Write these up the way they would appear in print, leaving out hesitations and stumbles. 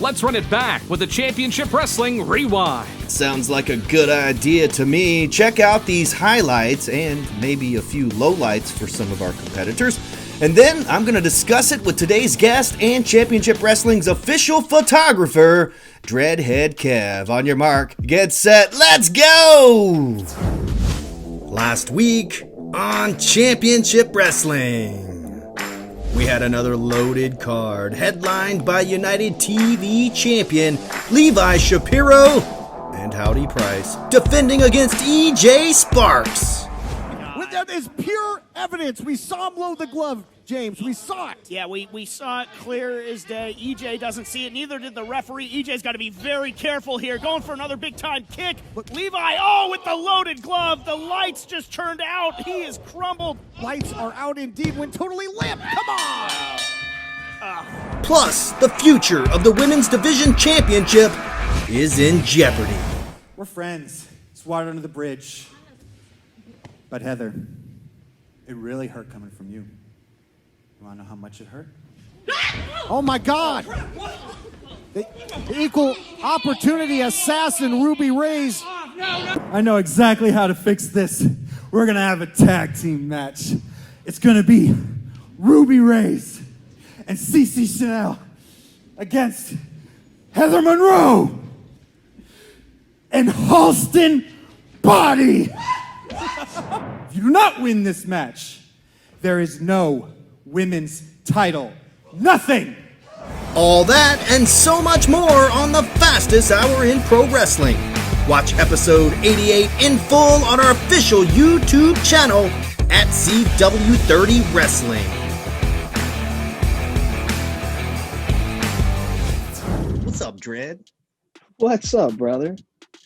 Let's run it back with the Championship Wrestling Rewind. Sounds like a good idea to me. Check out these highlights and maybe a few lowlights for some of our competitors. And then I'm going to discuss it with today's guest and Championship Wrestling's official photographer, Dreadhead Kev. On your mark, get set, let's go! Last week on Championship Wrestling, we had another loaded card headlined by United TV champion Levi Shapiro and Howdy Price defending against EJ Sparks. That is pure evidence. We saw him load the glove, James. We saw it. Yeah, we saw it clear as day. EJ doesn't see it. Neither did the referee. EJ's got to be very careful here. Going for another big-time kick. But Levi, with the loaded glove. The lights just turned out. He is crumbled. Lights are out indeed. Went totally limp. Come on. Plus, the future of the Women's Division Championship is in jeopardy. We're friends. It's water under the bridge. But Heather, it really hurt coming from you. You want to know how much it hurt? Oh my God! The equal opportunity assassin Ruby Reyes. I know exactly how to fix this. We're gonna have a tag team match. It's gonna be Ruby Reyes and Cece Chanel against Heather Monroe and Halston Body. If you do not win this match, there is no women's title. Nothing! All that and so much more on the fastest hour in pro wrestling. Watch episode 88 in full on our official YouTube channel at CW30 Wrestling. What's up, Dread? What's up, brother?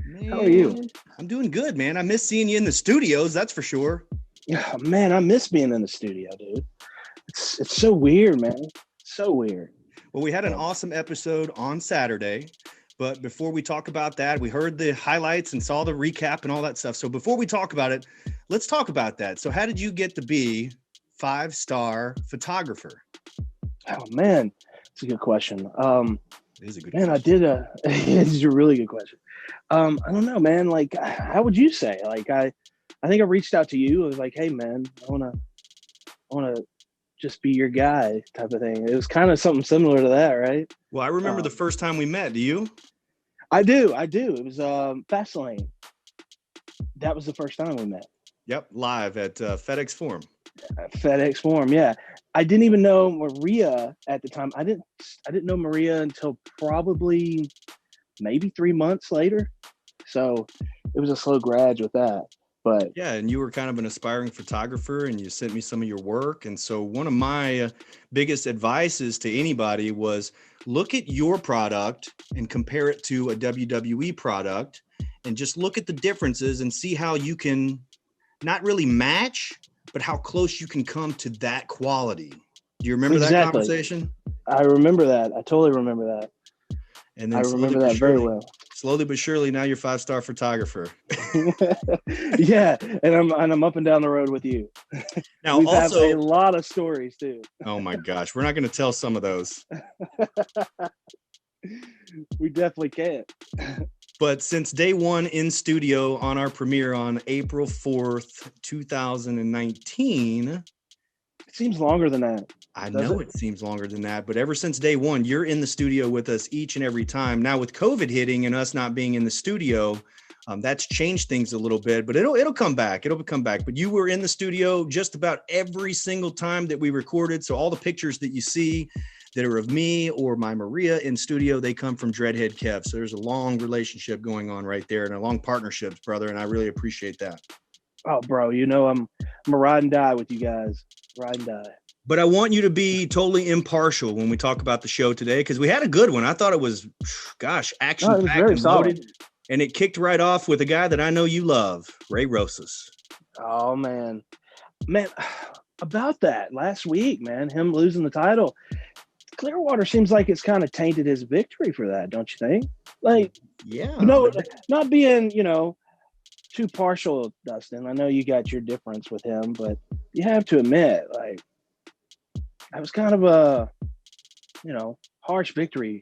Man, how are you? I'm doing good, man. I miss seeing you in the studios, that's for sure. Oh, man, I miss being in the studio, dude. It's so weird, man. So weird. Well, we had an awesome episode on Saturday, but before we talk about that, we heard the highlights and saw the recap and all that stuff. So before we talk about it, let's talk about that. So how did you get to be Five Starr Photographer? Oh, man, it's a good question. It is a good man, question. It's a really good question. I don't know, man. Like, how would you say? Like, I think I reached out to you. I was like, hey, man, I wanna just be your guy type of thing. It was kind of something similar to that, right? Well, I remember the first time we met. Do you? I do. It was Fastlane. That was the first time we met. Yep, live at FedEx Forum. FedEx Forum, yeah. I didn't even know Maria at the time. I didn't know Maria until probably maybe 3 months later. So it was a slow grad with that. But yeah, and you were kind of an aspiring photographer and you sent me some of your work. And so one of my biggest advices to anybody was look at your product and compare it to a WWE product and just look at the differences and see how you can not really match, but how close you can come to that quality. Do you remember that conversation? I remember that. I totally remember that. And then I remember that very well. Slowly but surely, now you're Five Starr Photographer. Yeah, and I'm up and down the road with you. Now, we also have a lot of stories too. Oh my gosh, we're not going to tell some of those. We definitely can't. But since day one in studio on our premiere on April 4th, 2019. It seems longer than that. I know it seems longer than that, but ever since day one, you're in the studio with us each and every time. Now with COVID hitting and us not being in the studio, that's changed things a little bit, but it'll come back. It'll come back. But you were in the studio just about every single time that we recorded. So all the pictures that you see that are of me or my Maria in studio, they come from Dreadhead Kev. So there's a long relationship going on right there and a long partnership, brother. And I really appreciate that. Oh, bro, you know, I'm a ride and die with you guys. Ride and die. But I want you to be totally impartial when we talk about the show today, because we had a good one. I thought it was, gosh, action-packed and loaded. And it kicked right off with a guy that I know you love, Ray Rosas. Oh, man. Man, about that last week, man, him losing the title, Clearwater seems like it's kind of tainted his victory for that, don't you think? Like, yeah. No, not being, too partial, Dustin. I know you got your difference with him, but you have to admit, like, that was kind of a, harsh victory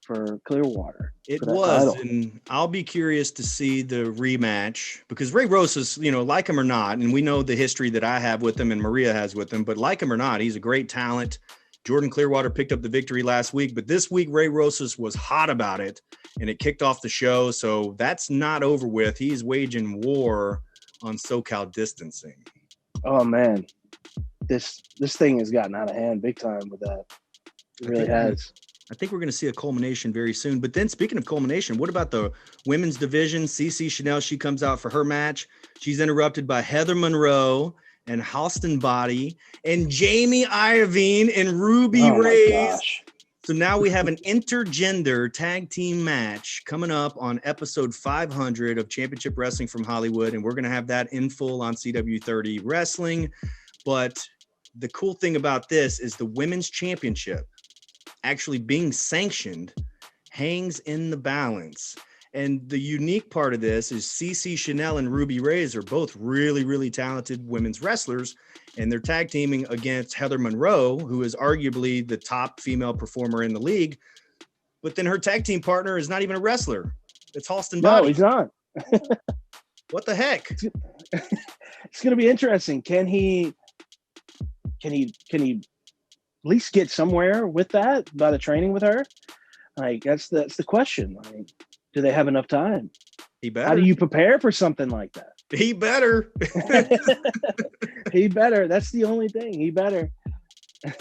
for Clearwater. It for that was, title. and I'll be curious to see the rematch because Ray Rosas, like him or not, and we know the history that I have with him and Maria has with him, but like him or not, he's a great talent. Jordan Clearwater picked up the victory last week, but this week Ray Rosas was hot about it, and it kicked off the show, so that's not over with. He's waging war on SoCal distancing. Oh, man. This thing has gotten out of hand big time with that. It really has. I think we're going to see a culmination very soon. But then speaking of culmination, what about the women's division? CeCe Chanel, she comes out for her match. She's interrupted by Heather Monroe and Halston Body and Jamie Iovine and Ruby Reyes. Gosh. So now we have an intergender tag team match coming up on episode 500 of Championship Wrestling from Hollywood. And we're going to have that in full on CW30 Wrestling. But the cool thing about this is the women's championship actually being sanctioned hangs in the balance. And the unique part of this is CeCe Chanel and Ruby Reyes are both really, really talented women's wrestlers, and they're tag teaming against Heather Monroe, who is arguably the top female performer in the league. But then her tag team partner is not even a wrestler. It's Halston Body. No, he's not. What the heck? It's going to be interesting. Can he at least get somewhere with that by the training with her? Like that's the question. Like, do they have enough time? He better. How do you prepare for something like that? He better. He better. That's the only thing. He better.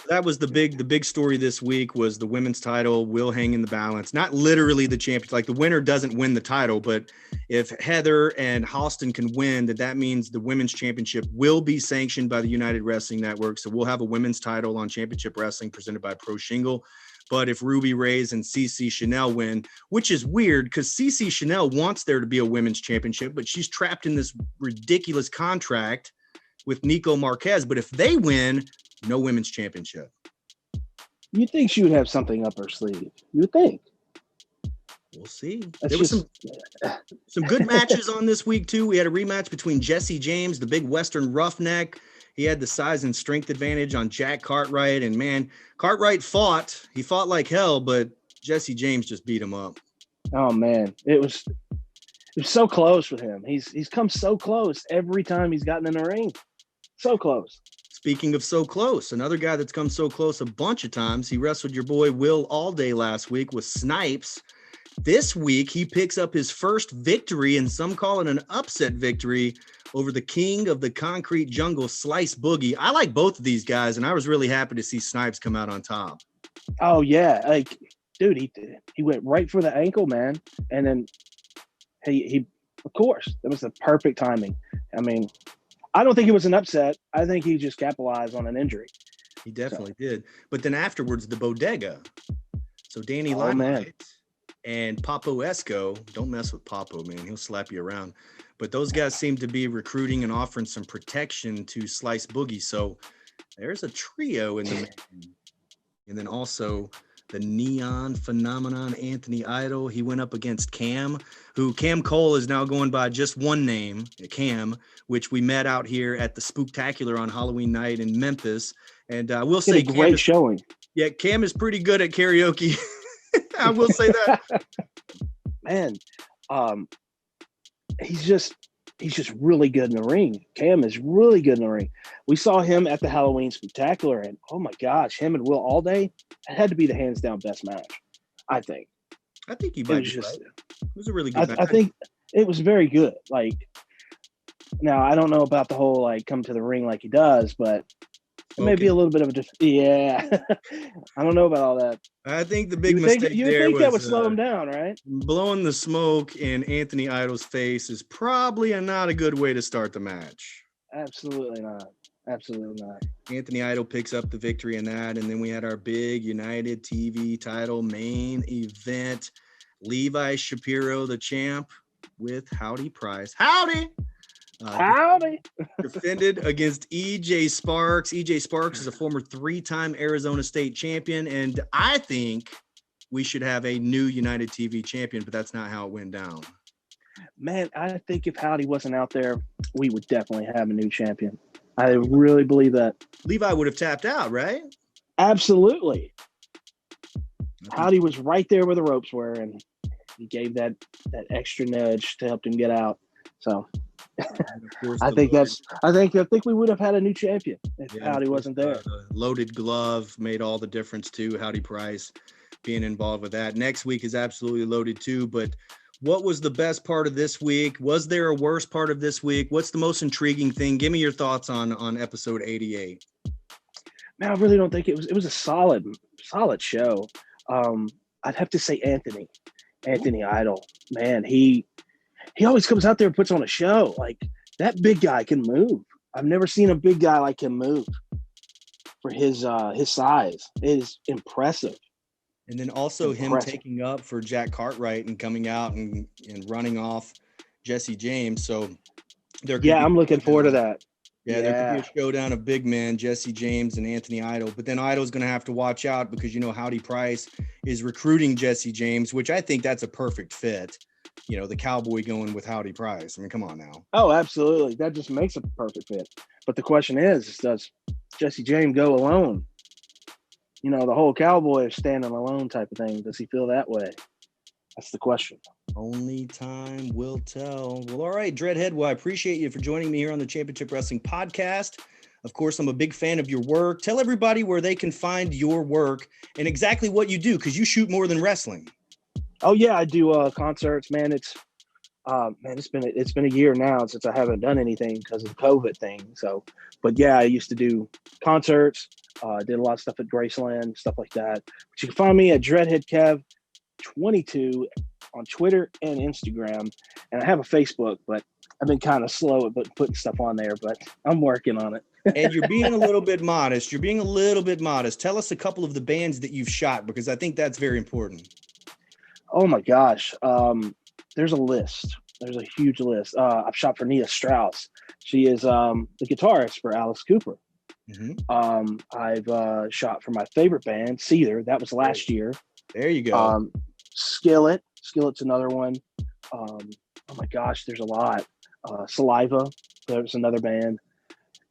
That was the big story this week was the women's title will hang in the balance. Not literally the champion, like the winner doesn't win the title, but if Heather and Halston can win, that means the women's championship will be sanctioned by the United Wrestling Network. So we'll have a women's title on Championship Wrestling presented by Pro Shingle. But if Ruby Reyes and CeCe Chanel win, which is weird because CeCe Chanel wants there to be a women's championship, but she's trapped in this ridiculous contract with Nico Marquez. But if they win, no women's championship. You'd think she would have something up her sleeve. You would think. We'll see. That's There was some good matches on this week, too. We had a rematch between Jesse James, the big Western roughneck. He had the size and strength advantage on Jack Cartwright. And, man, Cartwright fought. He fought like hell, but Jesse James just beat him up. Oh, man. It was so close with him. He's come so close every time he's gotten in the ring. So close. Speaking of so close, another guy that's come so close a bunch of times, he wrestled your boy Will Allday last week with Snipes. This week, he picks up his first victory, and some call it an upset victory, over the king of the concrete jungle, Slice Boogie. I like both of these guys, and I was really happy to see Snipes come out on top. Oh, yeah. Like, dude, he went right for the ankle, man. And then he of course, that was the perfect timing. I mean, I don't think it was an upset. I think he just capitalized on an injury. He definitely did. But then afterwards, the bodega. So Danny Oh, Limelight man. and Papo Esco. Don't mess with Papo, man. He'll slap you around. But those guys seem to be recruiting and offering some protection to Slice Boogie. So there's a trio in the making. And then also the neon phenomenon, Anthony Idol. He went up against Cam, who Cam Cole is now going by just one name, Cam, which we met out here at the Spooktacular on Halloween night in Memphis. And I will say, Great showing. Yeah, Cam is pretty good at karaoke. I will say that. Man, he's just really good in the ring. Cam is really good in the ring. We saw him at the Halloween Spectacular, and oh my gosh, him and Will Allday, it had to be the hands down best match. I think. I think you might be right. It was a really good match. I think it was very good. Like, now I don't know about the whole like come to the ring like he does, but it may be a little bit of a yeah. I don't know about all that. I think the big mistake mistake you there think was that would slow him down, right? Blowing the smoke in Anthony Idol's face is probably not a good way to start the match. Absolutely not. Absolutely not. Anthony Idol picks up the victory in that, and then we had our big United TV title main event. Levi Shapiro, the champ, with Howdy Price. Howdy! Howdy! Defended against EJ Sparks. EJ Sparks is a former 3-time Arizona State champion, and I think we should have a new United TV champion, but that's not how it went down. Man, I think if Howdy wasn't out there, we would definitely have a new champion. I really believe that. Levi would have tapped out, right? Absolutely. Howdy was right there where the ropes were, and he gave that extra nudge to help him get out. So I think we would have had a new champion if Howdy wasn't there. The loaded glove made all the difference too. Howdy Price being involved with that. Next week is absolutely loaded too. But what was the best part of this week? Was there a worst part of this week? What's the most intriguing thing? Give me your thoughts on episode 88. Man, I really don't think it was a solid show. I'd have to say Anthony Idol. Man, he always comes out there and puts on a show. Like, that big guy can move. I've never seen a big guy like him move for his size. It is impressive. And then also him taking up for Jack Cartwright and coming out and running off Jesse James. So I'm looking forward to that. Yeah, there could be a showdown of big men, Jesse James and Anthony Idol. But then Idol's going to have to watch out because, Howdy Price is recruiting Jesse James, which I think that's a perfect fit. The cowboy going with Howdy Price. I mean, come on now. Oh, absolutely. That just makes a perfect fit. But the question is, does Jesse James go alone? The whole cowboy standing alone type of thing. Does he feel that way? That's the question. Only time will tell. Well, all right, Dreadhead. Well, I appreciate you for joining me here on the Championship Wrestling Podcast. Of course, I'm a big fan of your work. Tell everybody where they can find your work and exactly what you do, because you shoot more than wrestling. Oh yeah, I do concerts, man. It's been a year now since I haven't done anything because of the COVID thing. So, but yeah, I used to do concerts. Did a lot of stuff at Graceland, stuff like that. But you can find me at Dreadhead Kev 22 on Twitter and Instagram, and I have a Facebook, but I've been kind of slow at putting stuff on there, but I'm working on it. And you're being a little bit modest. Tell us a couple of the bands that you've shot, because I think that's very important. Oh my gosh. There's a list. There's a huge list. I've shot for Nia Strauss. She is the guitarist for Alice Cooper. Mm-hmm. I've shot for my favorite band, Seether. That was last year. There you go. Skillet. Skillet's another one. Oh my gosh, there's a lot. Saliva. There's another band.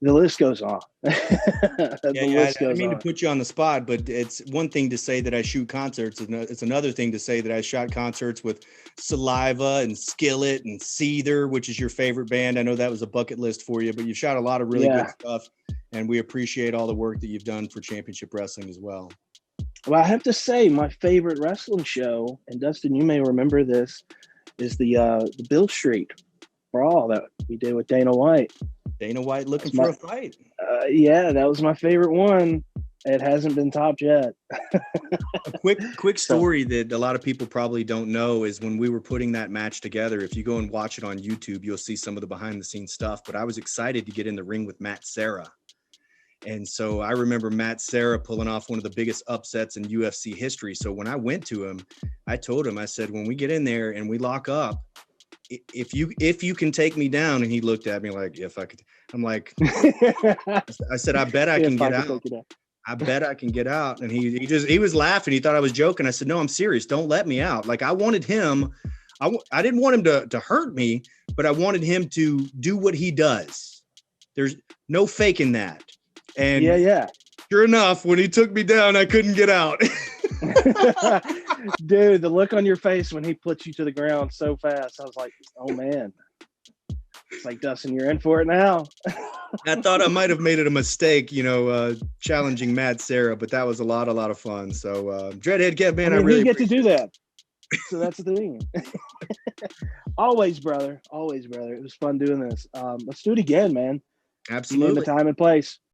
The list goes on. I mean to put you on the spot, but it's one thing to say that I shoot concerts, and it's another thing to say that I shot concerts with Saliva and Skillet and Seether, which is your favorite band. I know that was a bucket list for you, but you've shot a lot of really good stuff, and we appreciate all the work that you've done for Championship Wrestling as well. Well, I have to say, my favorite wrestling show, and Dustin, you may remember this, is the Bill Street Brawl that we did with Dana White. Dana White looking for a fight. Yeah, that was my favorite one. It hasn't been topped yet. A quick story that a lot of people probably don't know is when we were putting that match together, if you go and watch it on YouTube, you'll see some of the behind the scenes stuff. But I was excited to get in the ring with Matt Serra. And so I remember Matt Serra pulling off one of the biggest upsets in UFC history. So when I went to him, I told him, I said, when we get in there and we lock up, if you can take me down. And he looked at me like, if I could. I'm like, I said, I bet I can get out. I bet I can get out. And he was laughing. He thought I was joking. I said, no, I'm serious. Don't let me out. Like, I wanted him. I didn't want him to hurt me, but I wanted him to do what he does. There's no faking that. And yeah. Sure enough, when he took me down, I couldn't get out. Dude, the look on your face when he puts you to the ground so fast, I was like, oh man. It's like, Dustin, you're in for it now. I thought I might have made it a mistake, challenging Matt Serra, but that was a lot of fun. So, Dreadhead Kev, man, I really get to do that. So that's the thing. Always, brother. It was fun doing this. Let's do it again, man. Absolutely. You name the time and place.